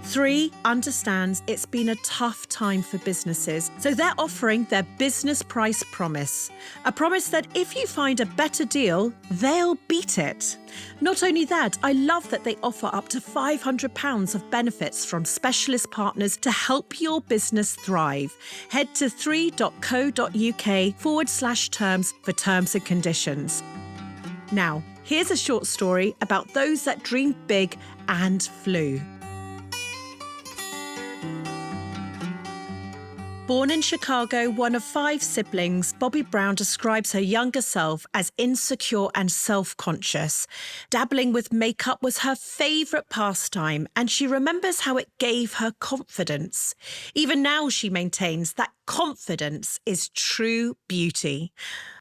3 understands it's been a tough time for businesses, so they're offering their business price promise. A promise that if you find a better deal, they'll beat it. Not only that, I love that they offer up to £500 of benefits from specialist partners to help your business thrive. Head to 3.co.uk/terms for terms and conditions. Now, here's a short story about those that dreamed big and flew. Born in Chicago, one of 5 siblings, Bobby Brown describes her younger self as insecure and self-conscious. Dabbling with makeup was her favourite pastime, and she remembers how it gave her confidence. Even now, she maintains that confidence is true beauty.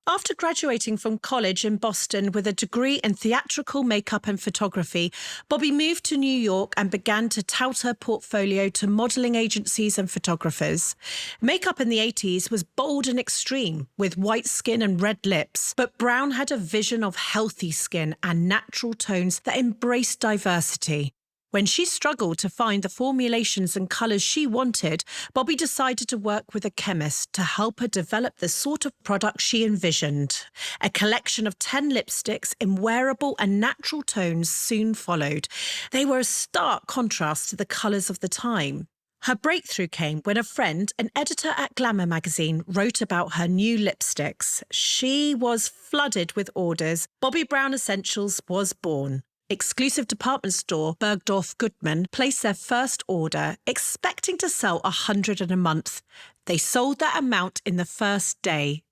After graduating from college in Boston with a degree in theatrical makeup and photography, Bobby moved to New York and began to tout her portfolio to modelling agencies and photographers. Makeup in the 80s was bold and extreme, with white skin and red lips, but Brown had a vision of healthy skin and natural tones that embraced diversity. When she struggled to find the formulations and colours she wanted, Bobby decided to work with a chemist to help her develop the sort of product she envisioned. A collection of 10 lipsticks in wearable and natural tones soon followed. They were a stark contrast to the colours of the time. Her breakthrough came when a friend, an editor at Glamour magazine, wrote about her new lipsticks. She was flooded with orders. Bobby Brown Essentials was born. Exclusive department store Bergdorf Goodman placed their first order, expecting to sell 100 in a month. They sold that amount in the first day.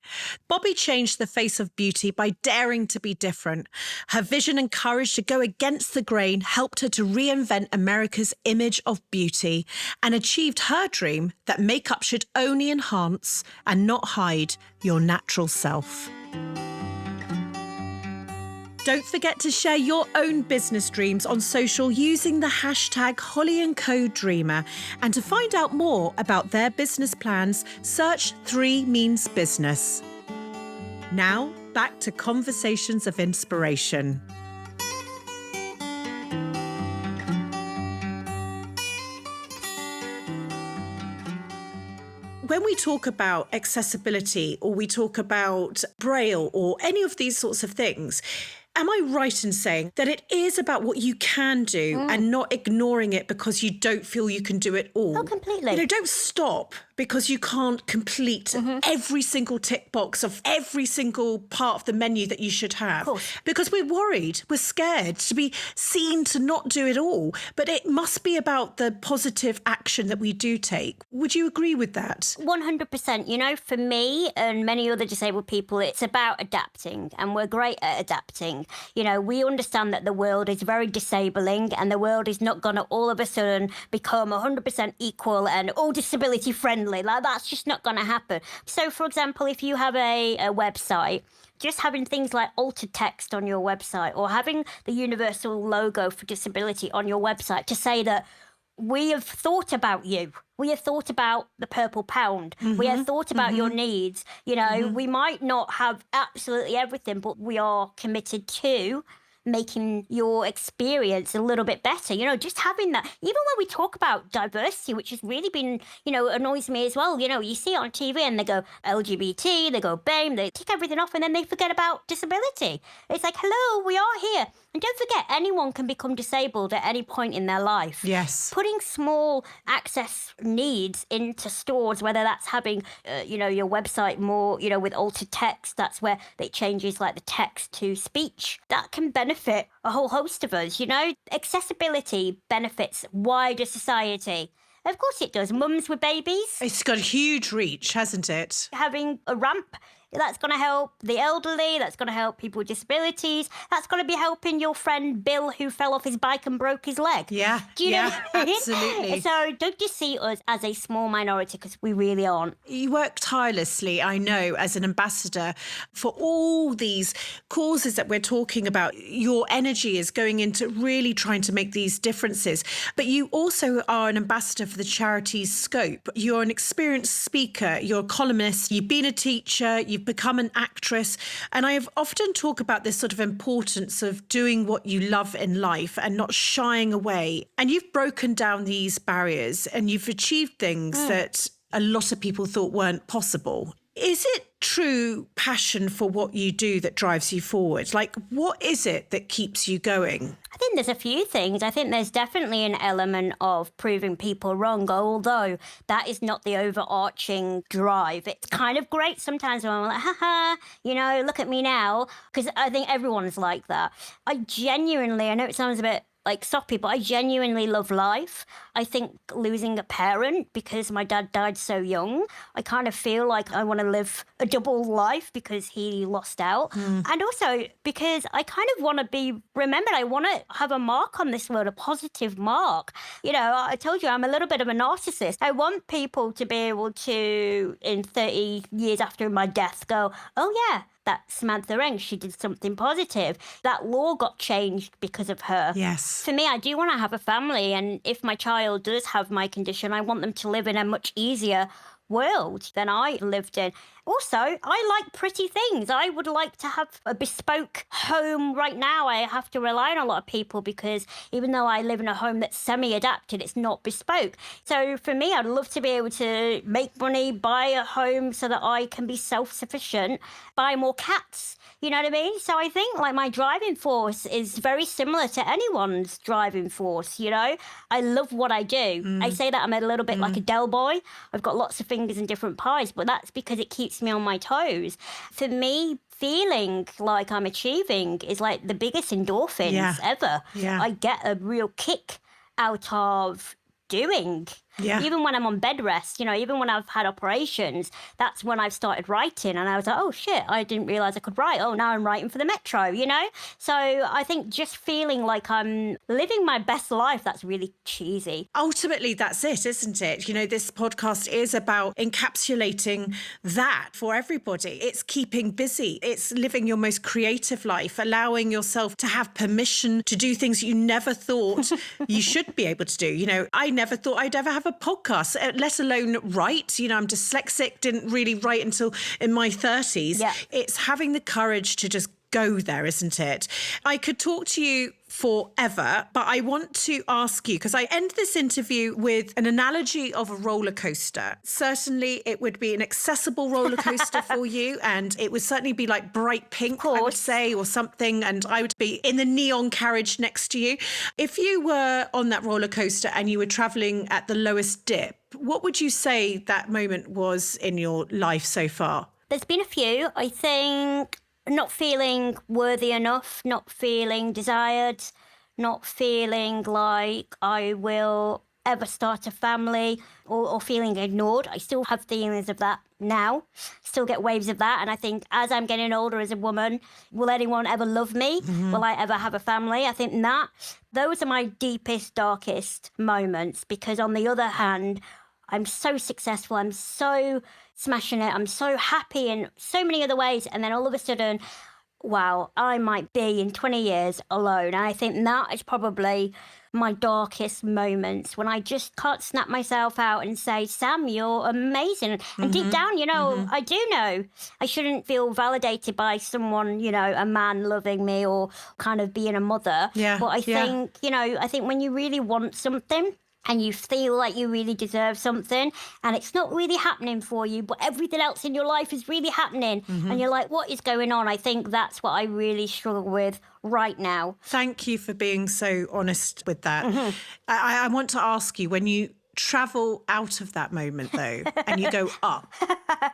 Bobby changed the face of beauty by daring to be different. Her vision and courage to go against the grain helped her to reinvent America's image of beauty and achieved her dream that makeup should only enhance and not hide your natural self. Don't forget to share your own business dreams on social using the hashtag #HollyandCoDreamer. And to find out more about their business plans, search 3 Means Business. Now, back to Conversations of Inspiration. When we talk about accessibility or we talk about Braille or any of these sorts of things, am I right in saying that it is about what you can do and not ignoring it because you don't feel you can do it all? Oh, completely. Don't stop because you can't complete every single tick box of every single part of the menu that you should have. Because we're worried, we're scared to be seen to not do it all. But it must be about the positive action that we do take. Would you agree with that? 100%. You know, for me and many other disabled people, it's about adapting, and we're great at adapting. You know, we understand that the world is very disabling, and the world is not going to all of a sudden become 100% equal and all disability friendly. Like, that's just not going to happen. So, for example, if you have a website, just having things like altered text on your website, or having the universal logo for disability on your website to say that we have thought about you. We have thought about the purple pound. We have thought about your needs. You know, we might not have absolutely everything, but we are committed to making your experience a little bit better. You know, just having that, even when we talk about diversity, which has really been, you know, annoys me as well. You know, you see it on TV and they go LGBT, they go BAME, they tick everything off, and then they forget about disability. It's like, hello, we are here. And don't forget, anyone can become disabled at any point in their life. Yes. Putting small access needs into stores, whether that's having, you know, your website more, you know, with altered text, that's where it changes like the text to speech. That can benefit a whole host of us, you know. Accessibility benefits wider society. Of course it does. Mums with babies. It's got a huge reach, hasn't it? Having a ramp, that's going to help the elderly, that's going to help people with disabilities, that's going to be helping your friend Bill who fell off his bike and broke his leg. Yeah, do you know what I mean? absolutely. So don't just see us as a small minority, because we really aren't. You work tirelessly, I know, as an ambassador for all these causes that we're talking about. Your energy is going into really trying to make these differences. But you also are an ambassador for the charity's Scope. You're an experienced speaker, you're a columnist, you've been a teacher, you've become an actress. And I've often talked about this sort of importance of doing what you love in life and not shying away. And you've broken down these barriers and you've achieved things that a lot of people thought weren't possible. Is it true passion for what you do that drives you forward? Like, what is it that keeps you going? I think there's a few things. I think there's definitely an element of proving people wrong, although that is not the overarching drive. It's kind of great sometimes when I'm like, haha, you know, look at me now, because I think everyone's like that. I know it sounds a bit like soppy, but I genuinely love life. I think losing a parent, because my dad died so young, I kind of feel like I want to live a double life because he lost out. And also because I kind of want to be remembered. I want to have a mark on this world, a positive mark. You know, I told you I'm a little bit of a narcissist. I want people to be able to, in 30 years after my death, go, oh yeah, that Samantha Renke, she did something positive. That law got changed because of her. Yes. For me, I do want to have a family. And if my child does have my condition, I want them to live in a much easier world than I lived in. Also, I like pretty things. I would like to have a bespoke home. Right now, I have to rely on a lot of people because even though I live in a home that's semi-adapted, it's not bespoke. So for me, I'd love to be able to make money, buy a home so that I can be self-sufficient, buy more cats. You know what I mean? So I think like my driving force is very similar to anyone's driving force, you know? I love what I do. I say that I'm a little bit like a Del Boy. I've got lots of fingers in different pies, but that's because it keeps me on my toes. For me, feeling like I'm achieving is like the biggest endorphins ever. Yeah. I get a real kick out of doing. Yeah. Even when I'm on bed rest, you know, even when I've had operations, that's when I've started writing. And I was like, oh, shit, I didn't realise I could write. Oh, now I'm writing for the Metro, you know? So I think just feeling like I'm living my best life, that's really cheesy. Ultimately, that's it, isn't it? You know, this podcast is about encapsulating that for everybody. It's keeping busy. It's living your most creative life, allowing yourself to have permission to do things you never thought you should be able to do. You know, I never thought I'd ever have a podcast, let alone write. You know, I'm dyslexic, didn't really write until in my 30s. Yeah. It's having the courage to just go there, isn't it? I could talk to you forever. But I want to ask you, because I end this interview with an analogy of a roller coaster. Certainly it would be an accessible roller coaster for you, and it would certainly be like bright pink, I would say, or something, and I would be in the neon carriage next to you. If you were on that roller coaster and you were traveling at the lowest dip, what would you say that moment was in your life so far? There's been a few. I think not feeling worthy enough, not feeling desired, not feeling like I will ever start a family, or feeling ignored. I still have feelings of that now, still get waves of that. And I think as I'm getting older as a woman, will anyone ever love me? Will I ever have a family? I think those are my deepest, darkest moments, because on the other hand, I'm so successful, I'm so smashing it, I'm so happy in so many other ways. And then all of a sudden, wow, I might be in 20 years alone. And I think that is probably my darkest moments, when I just can't snap myself out and say, Sam, you're amazing. And deep down, I do know I shouldn't feel validated by someone, a man loving me or kind of being a mother. Yeah. But I think, I think when you really want something, and you feel like you really deserve something, and it's not really happening for you, but everything else in your life is really happening. And you're like, what is going on? I think that's what I really struggle with right now. Thank you for being so honest with that. I want to ask you, when you travel out of that moment, though, and you go up,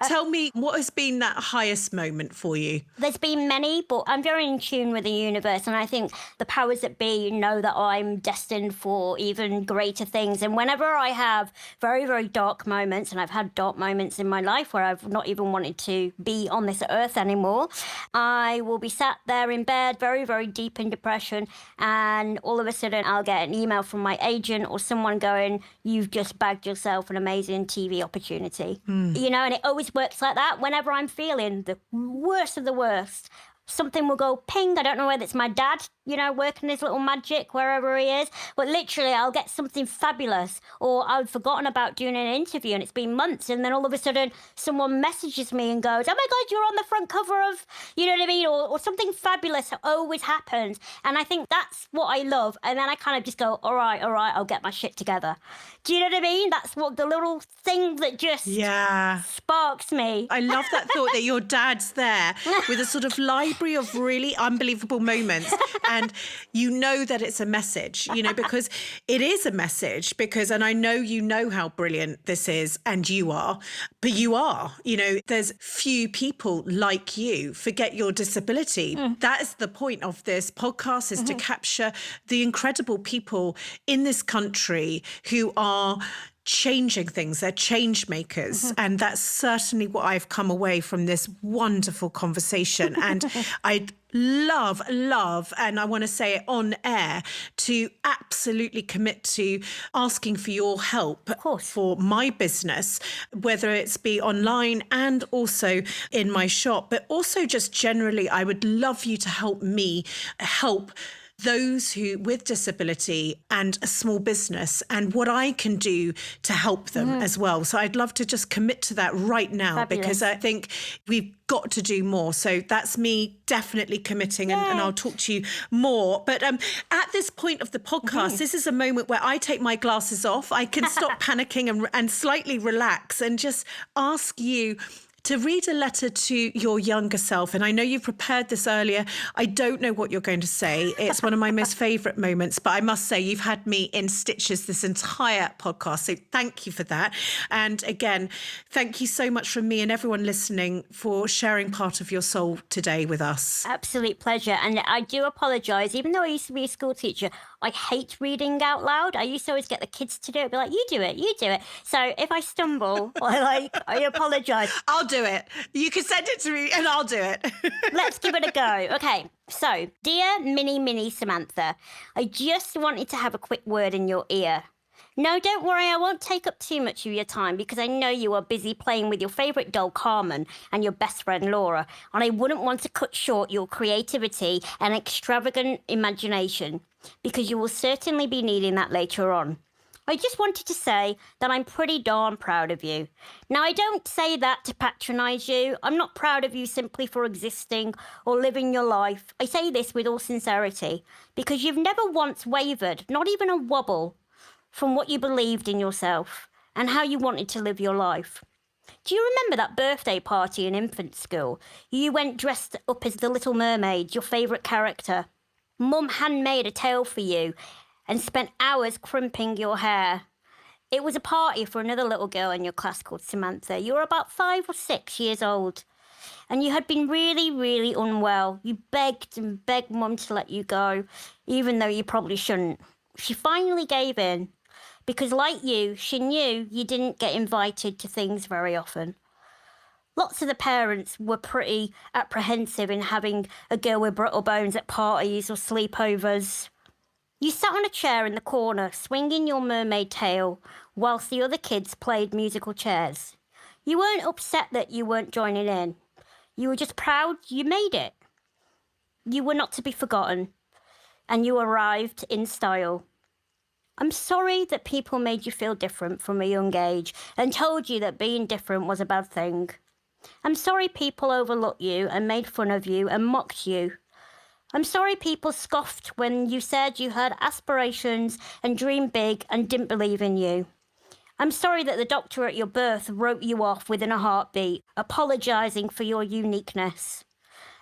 tell me, what has been that highest moment for you? There's been many, but I'm very in tune with the universe, and I think the powers that be know that I'm destined for even greater things. And whenever I have very, very dark moments, and I've had dark moments in my life where I've not even wanted to be on this earth anymore, I will be sat there in bed, very, very deep in depression, and all of a sudden I'll get an email from my agent or someone going, you've just bagged yourself an amazing TV opportunity. And it always works like that. Whenever I'm feeling the worst of the worst, something will go ping. I don't know whether it's my dad, working his little magic wherever he is, but literally I'll get something fabulous, or I've forgotten about doing an interview and it's been months, and then all of a sudden someone messages me and goes, oh my God, you're on the front cover of, you know what I mean, or something fabulous always happens. And I think that's what I love. And then I kind of just go, all right, I'll get my shit together. Do you know what I mean? That's what the little thing that just sparks me. I love that thought that your dad's there with a sort of library of really unbelievable moments. And you know that it's a message, because it is a message, and I know how brilliant this is, and you are, but you are, there's few people like you. Forget your disability. That is the point of this podcast, is to capture the incredible people in this country who are changing things. They're change makers. And that's certainly what I've come away from this wonderful conversation. And I'd love, and I want to say it on air, to absolutely commit to asking for your help for my business, whether it's be online and also in my shop, but also just generally, I would love you to help me help those who with disability and a small business, and what I can do to help them as well. So I'd love to just commit to that right now. Fabulous. Because I think we've got to do more. So that's me definitely committing, and I'll talk to you more. But at this point of the podcast, this is a moment where I take my glasses off. I can stop panicking and slightly relax and just ask you to read a letter to your younger self. And I know you've prepared this earlier. I don't know what you're going to say. It's one of my most favourite moments, but I must say you've had me in stitches this entire podcast. So thank you for that. And again, thank you so much from me and everyone listening for sharing part of your soul today with us. Absolute pleasure. And I do apologise. Even though I used to be a school teacher, I hate reading out loud. I used to always get the kids to do it, be like, you do it. So if I stumble, I apologise. I'll do it. You can send it to me and I'll do it. Let's give it a go. Okay. So, dear mini Samantha, I just wanted to have a quick word in your ear. No, don't worry, I won't take up too much of your time, because I know you are busy playing with your favourite doll, Carmen, and your best friend, Laura, and I wouldn't want to cut short your creativity and extravagant imagination, because you will certainly be needing that later on. I just wanted to say that I'm pretty darn proud of you. Now, I don't say that to patronise you. I'm not proud of you simply for existing or living your life. I say this with all sincerity because you've never once wavered, not even a wobble, from what you believed in yourself and how you wanted to live your life. Do you remember that birthday party in infant school? You went dressed up as the Little Mermaid, your favourite character. Mum handmade a tail for you and spent hours crimping your hair. It was a party for another little girl in your class called Samantha. You were about 5 or 6 years old and you had been really, really unwell. You begged and begged Mum to let you go, even though you probably shouldn't. She finally gave in because, like you, she knew you didn't get invited to things very often. Lots of the parents were pretty apprehensive in having a girl with brittle bones at parties or sleepovers. You sat on a chair in the corner, swinging your mermaid tail, whilst the other kids played musical chairs. You weren't upset that you weren't joining in. You were just proud you made it. You were not to be forgotten, and you arrived in style. I'm sorry that people made you feel different from a young age and told you that being different was a bad thing. I'm sorry people overlooked you and made fun of you and mocked you. I'm sorry people scoffed when you said you had aspirations and dreamed big and didn't believe in you. I'm sorry that the doctor at your birth wrote you off within a heartbeat, apologising for your uniqueness.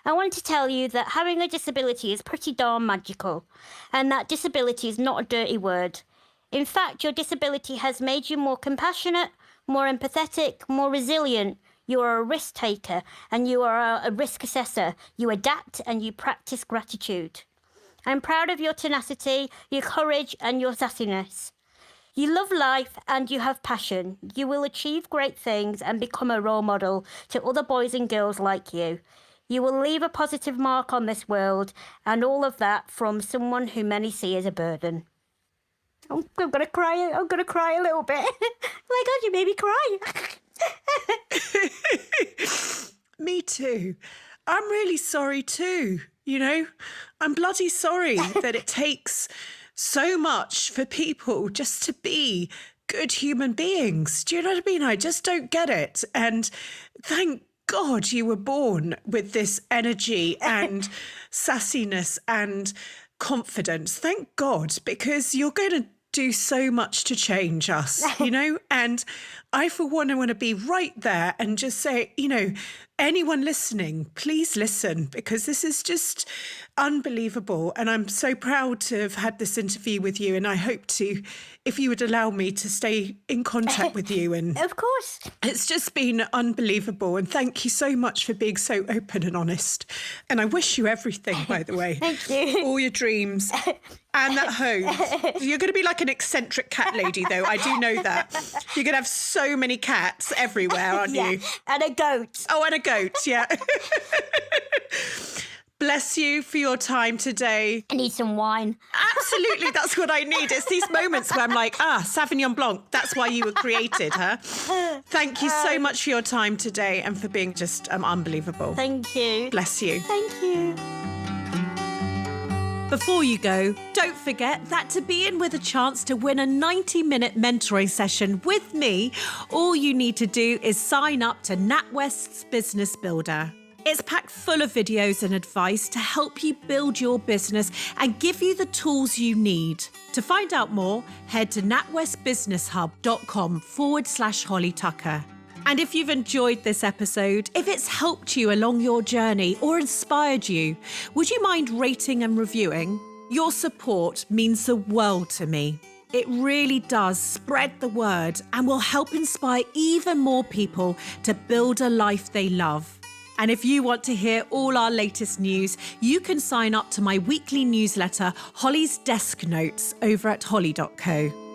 I want to tell you that having a disability is pretty darn magical, and that disability is not a dirty word. In fact, your disability has made you more compassionate, more empathetic, more resilient. You are a risk taker and you are a risk assessor. You adapt and you practice gratitude. I'm proud of your tenacity, your courage and your sassiness. You love life and you have passion. You will achieve great things and become a role model to other boys and girls like you. You will leave a positive mark on this world, and all of that from someone who many see as a burden. I'm going to cry. I'm going to cry a little bit. My God, you made me cry. Me too. I'm really sorry too. You know, I'm bloody sorry that it takes so much for people just to be good human beings. Do you know what I mean? I just don't get it. And thank God you were born with this energy and sassiness and confidence. Thank God, because you're going to do so much to change us, you know? And I, for one, I want to be right there and just say, you know, anyone listening, please listen, because this is just unbelievable. And I'm so proud to have had this interview with you. And I hope to, if you would allow me to stay in contact with you. And of course. It's just been unbelievable. And thank you so much for being so open and honest. And I wish you everything, by the way. Thank you. All your dreams. And that home. You're going to be like an eccentric cat lady, though. I do know that. You're going to have so many cats everywhere, aren't you? And a goat. Oh, and a goat, yeah. Bless you for your time today. I need some wine. Absolutely, that's what I need. It's these moments where I'm like, Sauvignon Blanc, that's why you were created, huh? Thank you so much for your time today and for being just unbelievable. Thank you. Bless you. Thank you. Before you go, don't forget that to be in with a chance to win a 90-minute mentoring session with me, all you need to do is sign up to NatWest's Business Builder. It's packed full of videos and advice to help you build your business and give you the tools you need. To find out more, head to natwestbusinesshub.com/Holly Tucker. And if you've enjoyed this episode, if it's helped you along your journey or inspired you, would you mind rating and reviewing? Your support means the world to me. It really does spread the word and will help inspire even more people to build a life they love. And if you want to hear all our latest news, you can sign up to my weekly newsletter, Holly's Desk Notes, over at holly.co.